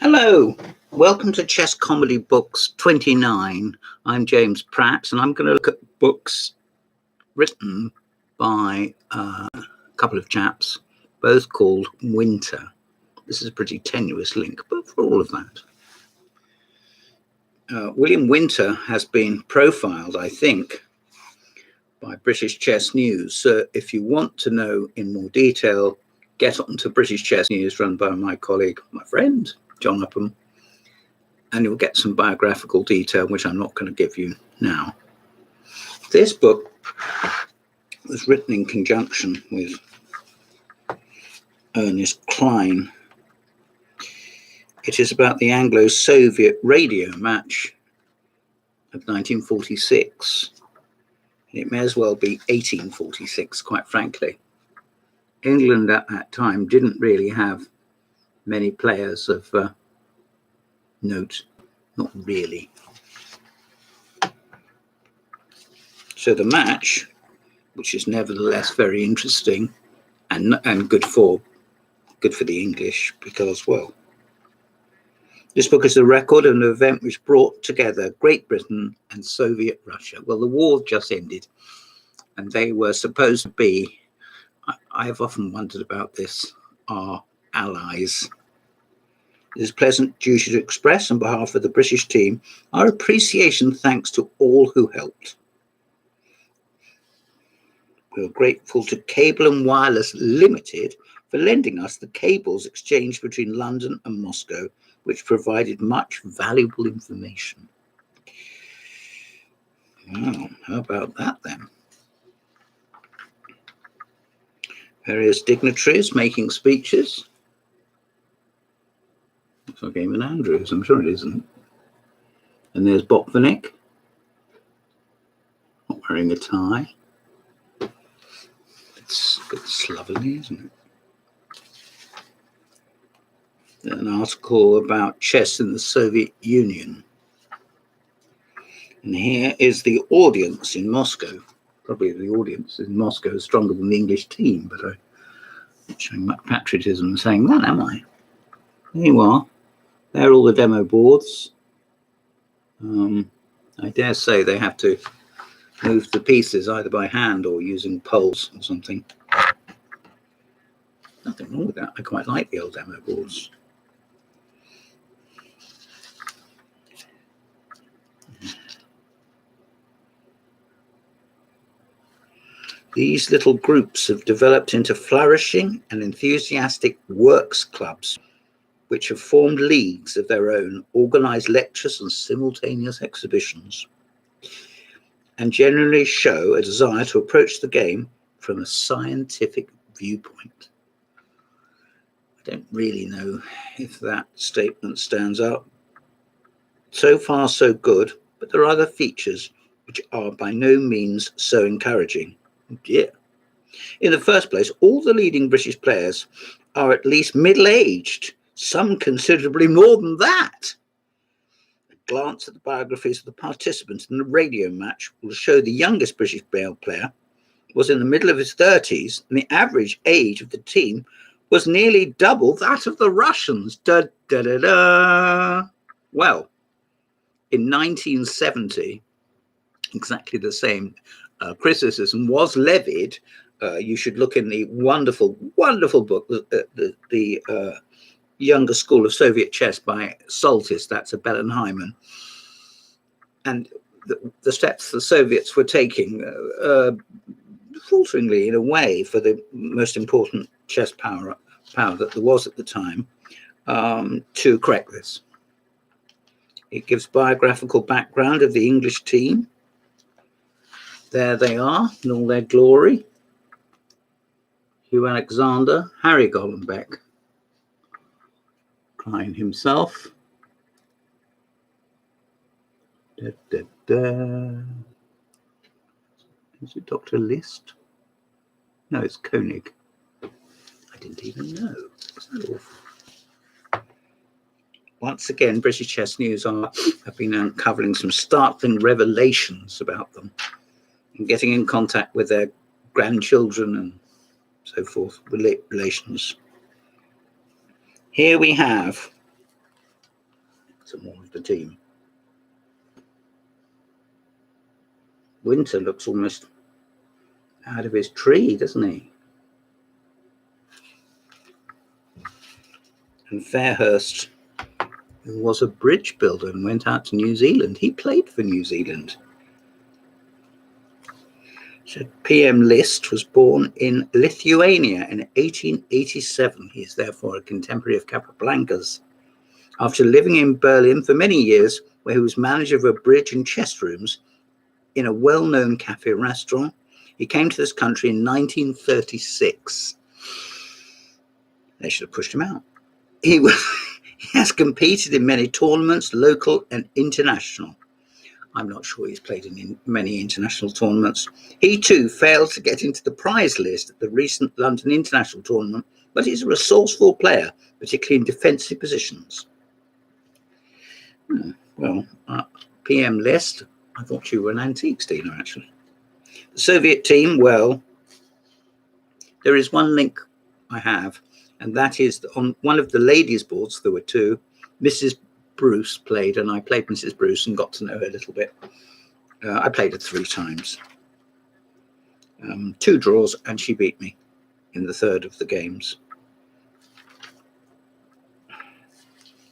Hello, welcome to Chess Comedy Books 29. I'm James Pratt, and I'm going to look at books written by a couple of chaps, both called Winter. This is a pretty tenuous link, but for all of that. William Winter has been profiled, I think, by British Chess News. So if you want to know in more detail, get on to British Chess News, run by my colleague, my friend, John Upham, and you'll get some biographical detail, which I'm not going to give you now. This book was written in conjunction with Ernest Klein. It is about the Anglo-Soviet radio match of 1946. It may as well be 1846, quite frankly. England at that time didn't really have many players of note, not really. So the match, which is nevertheless very interesting and good for the English, because, well, this book is a record of an event which brought together Great Britain and Soviet Russia. Well, the war just ended, and they were supposed to be, I've often wondered about this, our allies. It is a pleasant duty to express on behalf of the British team our appreciation and thanks to all who helped. We are grateful to Cable and Wireless Limited for lending us the cables exchanged between London and Moscow, which provided much valuable information. Well, how about that then? Various dignitaries making speeches. Looks like Eamon Andrews, I'm sure it isn't. And there's Botvinnik, not wearing a tie. It's a bit slovenly, isn't it? An article about chess in the Soviet Union. And here is the audience in Moscow. Probably the audience in Moscow is stronger than the English team, but I'm not showing much patriotism in saying that, am I? There you are. There are all the demo boards. I dare say they have to move the pieces either by hand or using poles or something. Nothing wrong with that. I quite like the old demo boards. These little groups have developed into flourishing and enthusiastic works clubs, which have formed leagues of their own, organized lectures and simultaneous exhibitions, and generally show a desire to approach the game from a scientific viewpoint. I don't really know if that statement stands up. So far, so good, but there are other features which are by no means so encouraging. Oh dear. In the first place, all the leading British players are at least middle-aged, some considerably more than that. A glance at the biographies of the participants in the radio match will show the youngest British male player was in the middle of his 30s, and the average age of the team was nearly double that of the Russians. Da, da, da, da. Well, in 1970, exactly the same criticism was levied. You should look in the wonderful, wonderful book, the Younger School of Soviet Chess by Soltis, that's a Bellenheimen. And the steps the Soviets were taking, falteringly in a way, for the most important chess power that there was at the time, to correct this. It gives biographical background of the English team. There they are in all their glory. Hugh Alexander, Harry Golombek, Klein himself. Da, da, da. Is it Dr. List? No, it's Koenig. I didn't even know. Isn't that awful? Once again, British Chess News have been uncovering some startling revelations about them and getting in contact with their grandchildren and so forth, relations. Here we have some more of the team. Winter looks almost out of his tree, doesn't he? And Fairhurst, who was a bridge builder and went out to New Zealand. He played for New Zealand. So PM Liszt was born in Lithuania in 1887. He is therefore a contemporary of Capablanca's. After living in Berlin for many years, where he was manager of a bridge and chess rooms in a well-known cafe restaurant, he came to this country in 1936. They should have pushed him out. He has competed in many tournaments, local and international. I'm not sure he's played in many international tournaments. He too failed to get into the prize list at the recent London International Tournament, but he's a resourceful player, particularly in defensive positions. Well, PM Liszt, I thought you were an antiques dealer, actually. The Soviet team, well, there is one link I have, and that is on one of the ladies' boards, there were two, Mrs. Bruce played, and I played Mrs. Bruce and got to know her a little bit. I played her 3 times. 2 draws, and she beat me in the 3rd of the games.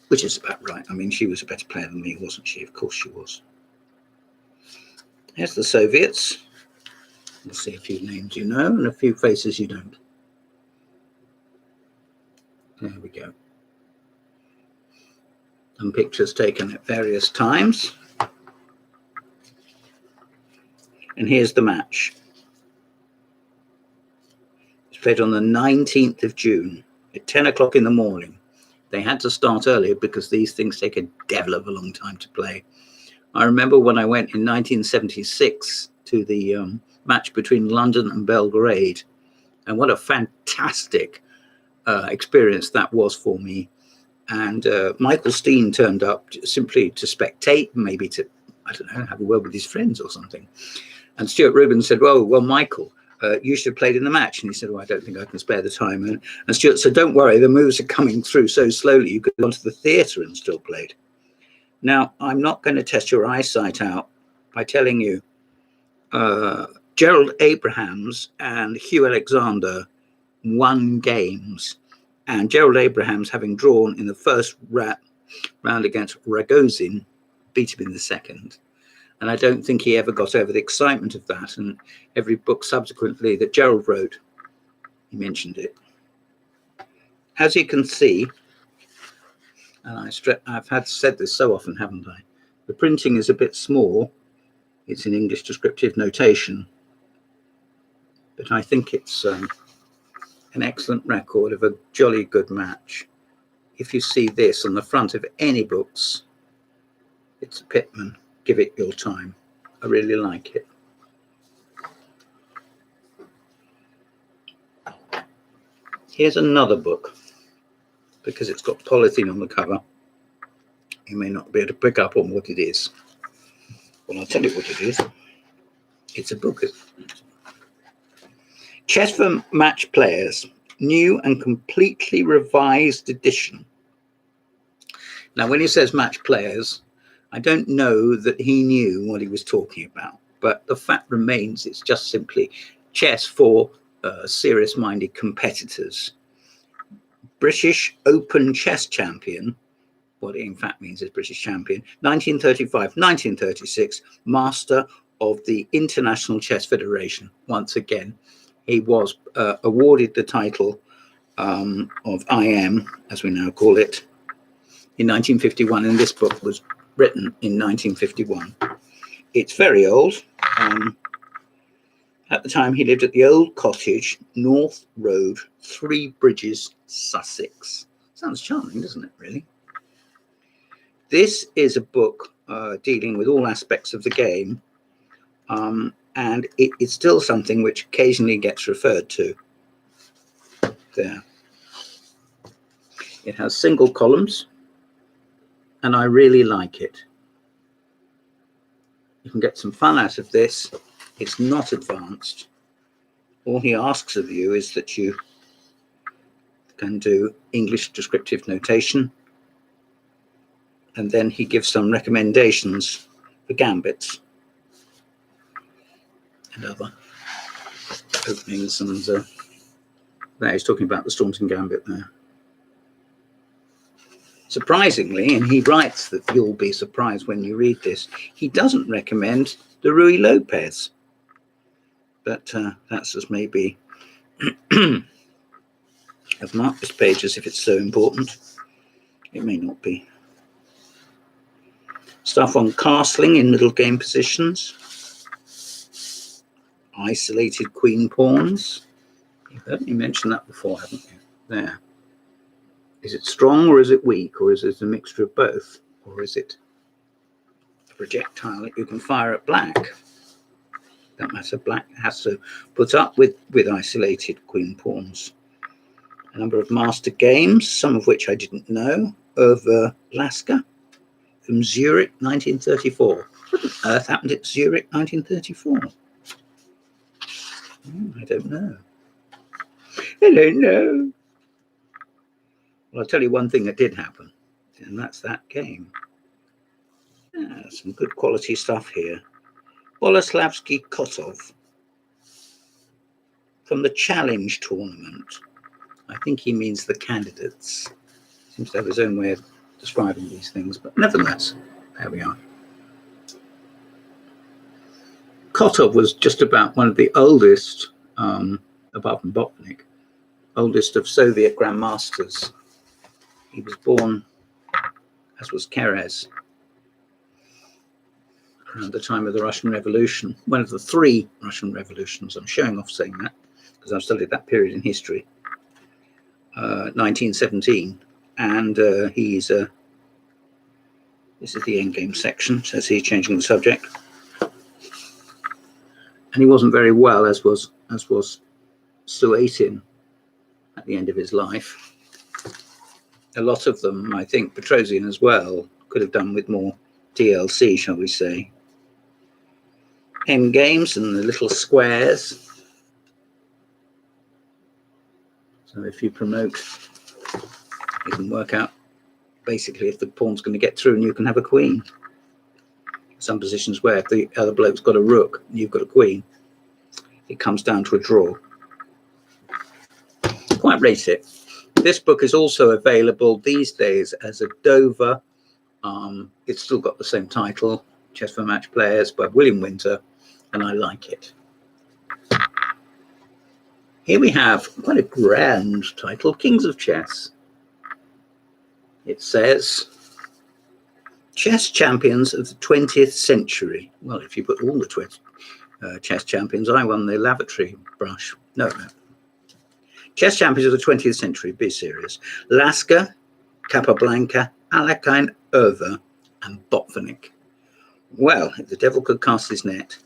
Which is about right. I mean, she was a better player than me, wasn't she? Of course she was. Here's the Soviets. We'll see a few names you know and a few faces you don't. There we go. And pictures taken at various times. And here's the match. It's played on the 19th of June at 10 o'clock in the morning. They had to start earlier because these things take a devil of a long time to play. I remember when I went in 1976 to the match between London and Belgrade, and what a fantastic experience that was for me. And Michael Steen turned up simply to spectate, maybe to, I don't know, have a word with his friends or something. And Stuart Rubin said, well, Michael, you should have played in the match. And he said, well, I don't think I can spare the time. And Stuart said, don't worry, the moves are coming through so slowly, you could go onto the theatre and still played. Now, I'm not going to test your eyesight out by telling you Gerald Abrahams and Hugh Alexander won games. And Gerald Abrahams, having drawn in the first round against Ragozin, beat him in the second. And I don't think he ever got over the excitement of that. And every book subsequently that Gerald wrote, he mentioned it. As you can see, and I've said this so often, haven't I? The printing is a bit small. It's in English descriptive notation. But I think it's an excellent record of a jolly good match. If you see this on the front of any books, it's a Pitman. Give it your time. I really like it. Here's another book, because it's got polythene on the cover. You may not be able to pick up on what it is. Well, I'll tell you what it is. It's a book. Chess for Match Players, new and completely revised edition. Now, when he says match players, I don't know that he knew what he was talking about, but the fact remains it's just simply chess for serious-minded competitors. British Open Chess Champion, what it in fact means is British Champion, 1935-1936, Master of the International Chess Federation. Once again, he was awarded the title of IM, as we now call it, in 1951, and this book was written in 1951. It's very old. At the time, he lived at the Old Cottage, North Road, Three Bridges, Sussex. Sounds charming, doesn't it, really? This is a book dealing with all aspects of the game, and it's still something which occasionally gets referred to. There. It has single columns, and I really like it. You can get some fun out of this. It's not advanced. All he asks of you is that you can do English descriptive notation And then he gives some recommendations for gambits and other openings. And there he's talking about the Staunton Gambit there. Surprisingly, and he writes that you'll be surprised when you read this, he doesn't recommend the Ruy Lopez. But that's as maybe I've marked this page as if it's so important. It may not be. Stuff on castling in middle game positions. Isolated queen pawns. You've heard me mention that before, haven't you? There. Is it strong or is it weak? Or is it a mixture of both? Or is it a projectile that you can fire at black? That matter, black has to put up with isolated queen pawns. A number of master games, some of which I didn't know, of Lasker from Zurich, 1934. What on earth happened at Zurich, 1934? I don't know. I don't know. Well, I'll tell you one thing that did happen, and that's that game. Some good quality stuff here. Boleslavsky Kotov from the Challenge tournament. I think he means the candidates. Seems to have his own way of describing these things, but nevertheless, there we are. Kotov was just about one of the oldest, apart from Botvinnik, oldest of Soviet grandmasters. He was born, as was Keres, around the time of the Russian Revolution, one of the 3 Russian revolutions. I'm showing off saying that because I've studied that period in history. 1917, and he's this is the endgame section, says he, changing the subject. And he wasn't very well, as was Suatin at the end of his life. A lot of them, I think, Petrosian as well, could have done with more TLC, shall we say. End games and the little squares. So if you promote, you can work out basically if the pawn's going to get through and you can have a queen. Some positions where if the other bloke's got a rook and you've got a queen, it comes down to a draw. Quite rate it. This book is also available these days as a Dover. It's still got the same title, Chess for Match Players by William Winter, and I like it. Here we have quite a grand title, Kings of Chess. It says, Chess Champions of the 20th Century. Well, if you put all the chess champions, I won the lavatory brush. No. Chess Champions of the 20th Century, be serious. Lasker, Capablanca, Alekhine, Erver, and Botvinnik. Well, if the devil could cast his net.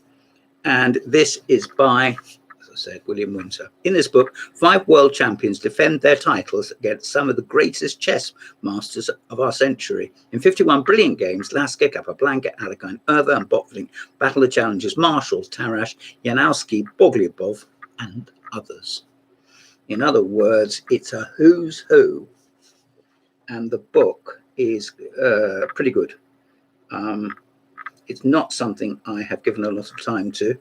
And this is by, as I said, William Winter. In this book, 5 world champions defend their titles against some of the greatest chess masters of our century. In 51 brilliant games, Lasker, Capablanca, Alekhine, Erver, and Botvinnik battle the challengers Marshall, Tarrasch, Janowski, Bogliubov, and others. In other words, it's a who's who. And the book is pretty good. It's not something I have given a lot of time to,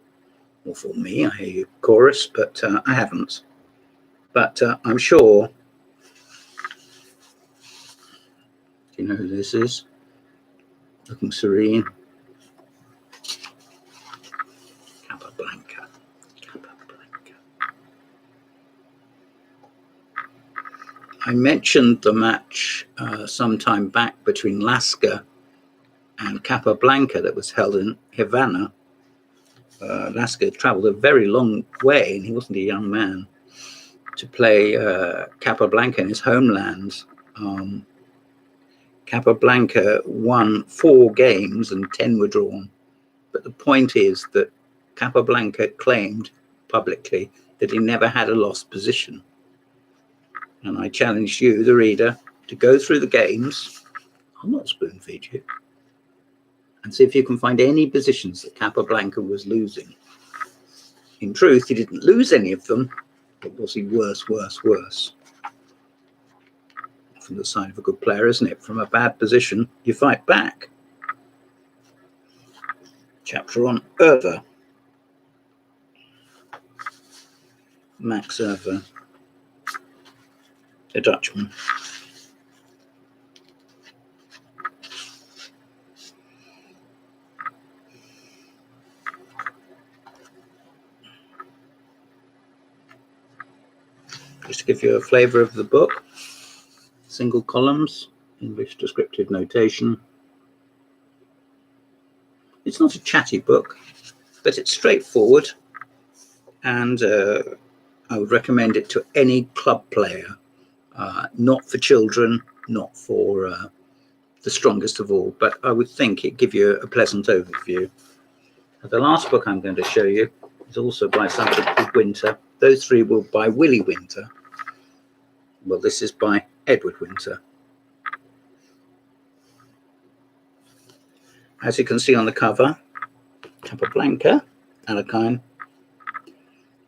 or for me, I hear you, chorus, but I haven't. But I'm sure, do you know who this is? Looking serene. Capablanca. I mentioned the match some time back between Lasker and Capablanca that was held in Havana. Lasker travelled a very long way, and he wasn't a young man, to play Capablanca in his homeland. Capablanca won 4 games and 10 were drawn. But the point is that Capablanca claimed publicly that he never had a lost position. And I challenge you, the reader, to go through the games. I'll not spoon feed you. And see if you can find any positions that Capablanca was losing. In truth, he didn't lose any of them, but was he worse? often the sign of a good player, isn't it? From a bad position, you fight back. Chapter on Erver. Max Erver, a Dutchman. Just to give you a flavour of the book, single columns, English descriptive notation. It's not a chatty book, but it's straightforward, and I would recommend it to any club player, not for children, not for the strongest of all, but I would think it'd give you a pleasant overview. The last book I'm going to show you is also by somebody called Winter. Those three were by Willie Winter. Well, this is by Edward Winter. As you can see on the cover, Capablanca, Alekhine,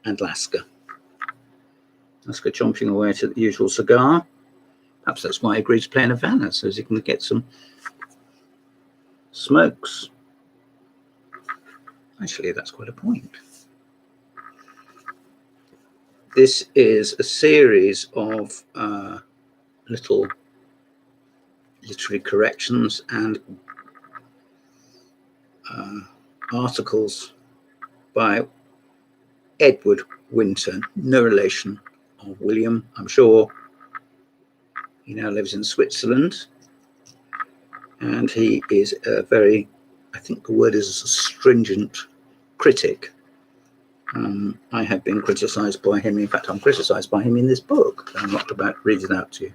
and Lasker. Lasker chomping away at the usual cigar. Perhaps that's why he agreed to play in Havana, so as he can get some smokes. Actually, that's quite a point. This is a series of little literary corrections and articles by Edward Winter, no relation of William, I'm sure. He now lives in Switzerland, and he is a very, I think the word is a stringent critic. I have been criticised by him. In fact, I'm criticised by him in this book I'm not about to read it out to you.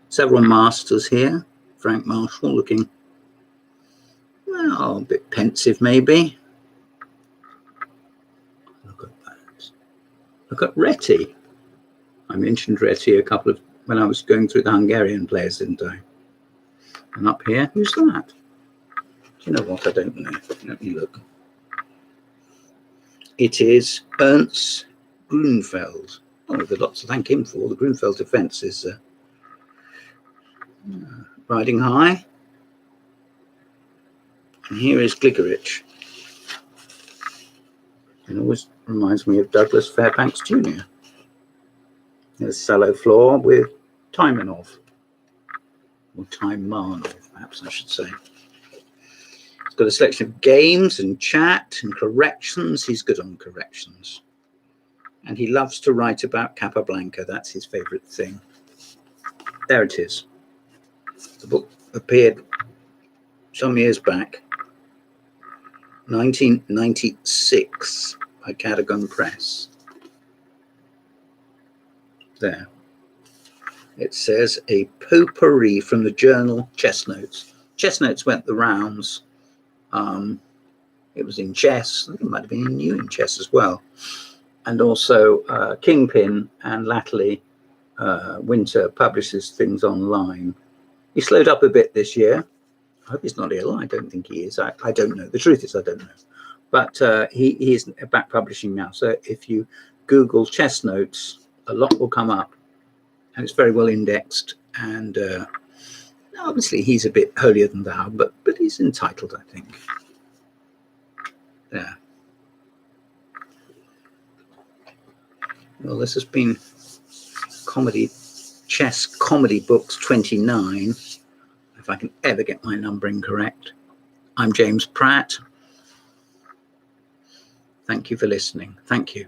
Several masters here. Frank Marshall looking, well, a bit pensive maybe. Look at that. Look at Reti. I mentioned Reti when I was going through the Hungarian players, didn't I? And up here, who's that? Do you know what? I don't know. Let me look. It is Ernst Grunfeld. Oh, there's lots to thank him for. The Grunfeld defence is riding high. And here is Gligorich. It always reminds me of Douglas Fairbanks Jr. There's Sallow Floor with Taimanov. Or Taimanov, perhaps I should say. It's got a selection of games and chat and corrections. He's good on corrections. And he loves to write about Capablanca. That's his favourite thing. There it is. The book appeared some years back, 1996, by Cadogan Press. There. It says a Pot-Pourri from the journal Chessnotes. Chessnotes went the rounds. It was in chess. I think it might have been in chess as well. And also Kingpin, and latterly Winter publishes things online. He slowed up a bit this year. I hope he's not ill. I don't think he is. I don't know. The truth is I don't know. But he is back publishing now. So if you Google Chessnotes, a lot will come up. And it's very well indexed. And obviously he's a bit holier than thou, but he's entitled, I think. There. Well, this has been Chess Comedy Books 29, if I can ever get my numbering correct. I'm James Pratt. Thank you for listening. Thank you.